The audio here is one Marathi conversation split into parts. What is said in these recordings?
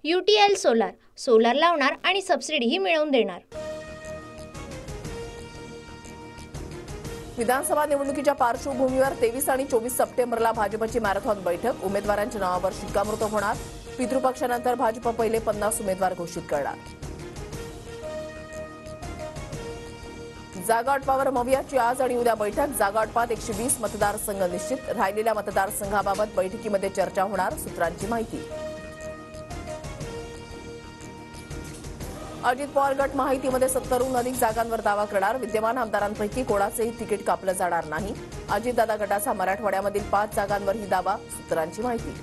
UTL सोलार लावणार आणि सबसिडीही मिळवून देणार। विधानसभा निवडणुकीच्या पार्श्वभूमीवर 23 आणि 24 सप्टेंबरला भाजपची मॅरेथॉन बैठक, उमेदवारांच्या नावावर शिक्कामोर्तब होणार। पितृपक्षानंतर भाजप पहिले 50 उमेदवार घोषित करणार। जागा वाटपावर मवियाची आज आणि उद्या बैठक, जागा वाटपात 120 मतदारसंघ निश्चित, राहिलेल्या मतदारसंघाबाबत बैठकीमध्ये चर्चा होणार, सूत्रांची माहिती। अजित पवार गट महायुतीमध्ये 70हून अधिक जागांवर दावा करणार, विद्यमान आमदारांपैकी कोणाचेही तिकीट कापलं जाणार नाही। अजितदादा गटाचा मराठवाड्यामधील 5 जागांवरही दावा, सूत्रांची माहिती।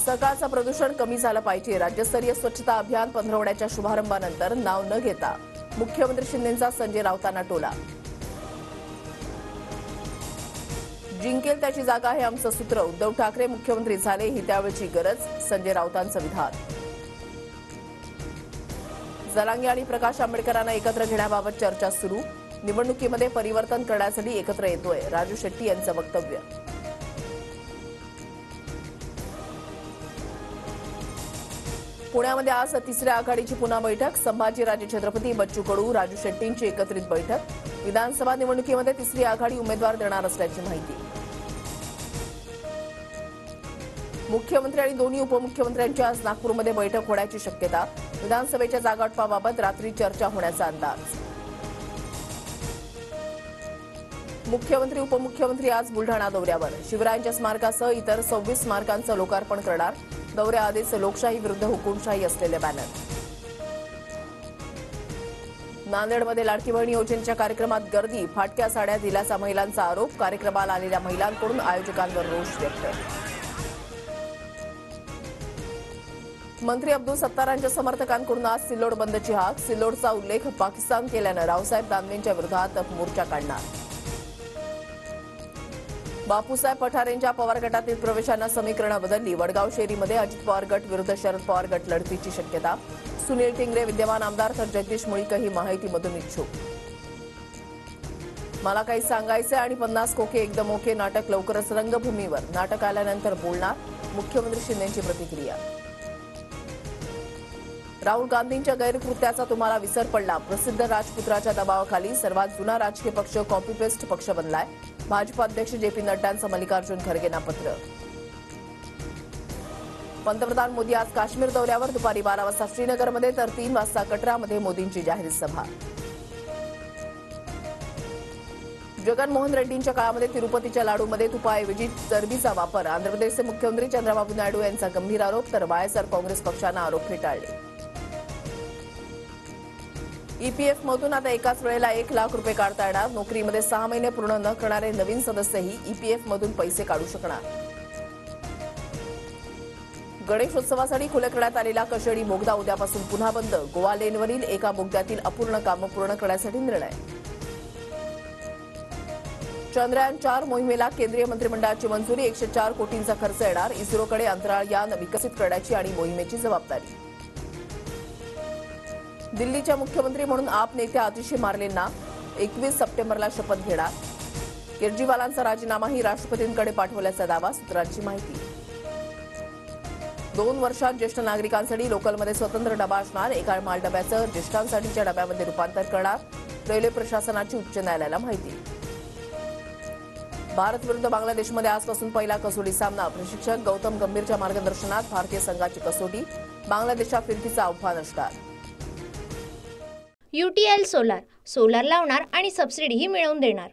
सकाळचं प्रदूषण कमी झालं पाहिजे, राज्यस्तरीय स्वच्छता अभियान पंधरवड्याच्या शुभारंभानंतर नाव न घेता मुख्यमंत्री शिंदेंचा संजय राऊतांना टोला। जिंकेल त्याची जागा हे आमचं सूत्र, उद्धव ठाकरे मुख्यमंत्री झाले ही त्यावेळची गरज, संजय राऊतांचं विधान। जरांगे आणि प्रकाश आंबेडकरांना एकत्र घेण्याबाबत चर्चा सुरू, निवडणुकीमध्ये परिवर्तन करण्यासाठी एकत्र येतोय, राजू शेट्टी यांचं वक्तव्य। पुण्यामध्ये आज तिसऱ्या आघाडीची पुन्हा बैठक, संभाजीराजे छत्रपती, बच्चू कडू, राजू शेट्टींची एकत्रित बैठक, विधानसभा निवडणुकीमध्ये तिसरी आघाडी उमेदवार देणार असल्याची माहिती। मुख्यमंत्री आणि दोन्ही उपमुख्यमंत्र्यांची आज नागपूरमध्ये बैठक होण्याची शक्यता, विधानसभेच्या जागावाटपाबाबत रात्री चर्चा होण्याचा अंदाज। मुख्यमंत्री उपमुख्यमंत्री आज बुलढाणा दौऱ्यावर, शिवरायांच्या स्मारकासह इतर 26 स्मारकांचं लोकार्पण करणार, दौऱ्याआधीच लोकशाही विरुद्ध हुकुमशाही असलेले बॅनर। नांदेडमध्ये लाडकी बहीण योजनेच्या कार्यक्रमात गर्दी, फाटक्या साड्या दिल्याचा महिलांचा आरोप, कार्यक्रमाला आलेल्या महिलांकडून आयोजकांवर रोष व्यक्त। मंत्री अब्दुल सत्तारांच्या समर्थकांकडून आज सिल्लोड बंदची हाक, सिल्लोडचा उल्लेख पाकिस्तान केल्यानं रावसाहेब दानवेंच्या विरोधात मोर्चा काढणार। बापूसाहेब पठारेंच्या पवार गटातील प्रवेशांना समीकरणं बदलली, वडगाव शेरीमध्ये अजित पवार गट विरुद्ध शरद पवार गट लढतीची शक्यता, सुनील टिंगरे विद्यमान आमदार तर जगदीश मुळीकही माहितीमधून इच्छुक। मला काही सांगायचे आणि 50 खोके एकदम ओके नाटक लवकरच रंगभूमीवर, नाटक आल्यानंतर बोलणार, मुख्यमंत्री शिंदेंची प्रतिक्रिया। राहुल गांधींच्या गैरकृत्याचा तुम्हाला विसर पडला, प्रसिद्ध राजपुत्राच्या दबावाखाली सर्वात जुना राजकीय पक्ष कॉपी पेस्ट पक्ष बनलाय, भाजप अध्यक्ष JP नड्डांचं मल्लिकार्जुन खरगेंना पत्र। पंतप्रधान मोदी आज काश्मीर दौऱ्यावर, दुपारी 12 वाजता श्रीनगरमध्ये तर 3 वाजता कटरामध्ये मोदींची जाहीर सभा। जगनमोहन रेड्डींच्या काळामध्ये तिरुपतीच्या लाडूमध्ये तुपाऐवजी चरबीचा वापर, आंध्र प्रदेशचे मुख्यमंत्री चंद्रबाबू नायडू यांचा गंभीर आरोप, तर YSR काँग्रेस पक्षानं आरोप फेटाळले। EPF मधून आता एकाच वेळेला 1 लाख रुपये काढता येणार, नोकरीमध्ये 6 महिने पूर्ण न करणारे नवीन सदस्यही EPF मधून पैसे काढू शकणार। गणेशोत्सवासाठी खुले करण्यात आलेला कशेडी बोगदा उद्यापासून पुन्हा बंद, गोवा लेनवरील एका बोगद्यातील अपूर्ण कामं पूर्ण करण्यासाठी निर्णय। चंद्रयान 4 मोहिमेला केंद्रीय मंत्रिमंडळाची मंजुरी, 104 कोटींचा खर्च येणार, इस्रोकडे अंतराळ यान विकसित करण्याची आणि मोहिमेची जबाबदारी। दिल्लीच्या मुख्यमंत्री म्हणून आप नेत्या आतिशी मार्लेंना 21 सप्टेंबरला शपथ घेणार, केजरीवालांचा राजीनामाही राष्ट्रपतींकडे पाठवल्याचा दावा, सूत्रांची माहिती। 2 वर्षात ज्येष्ठ नागरिकांसाठी लोकलमध्ये स्वतंत्र डबा असणार, एका मालडब्याचं ज्येष्ठांसाठीच्या डब्यामध्ये रूपांतर करणार, रेल्वे प्रशासनाची उच्च न्यायालयाला माहिती। भारत विरुद्ध बांगलादेशमध्ये आजपासून पहिला कसोटी सामना, प्रशिक्षक गौतम गंभीरच्या मार्गदर्शनात भारतीय संघाची कसोटी, बांगलादेशच्या फिरकीचं आव्हान असणार। UTL सोलार लावणार आणि सबसिडीही मिळवून देणार।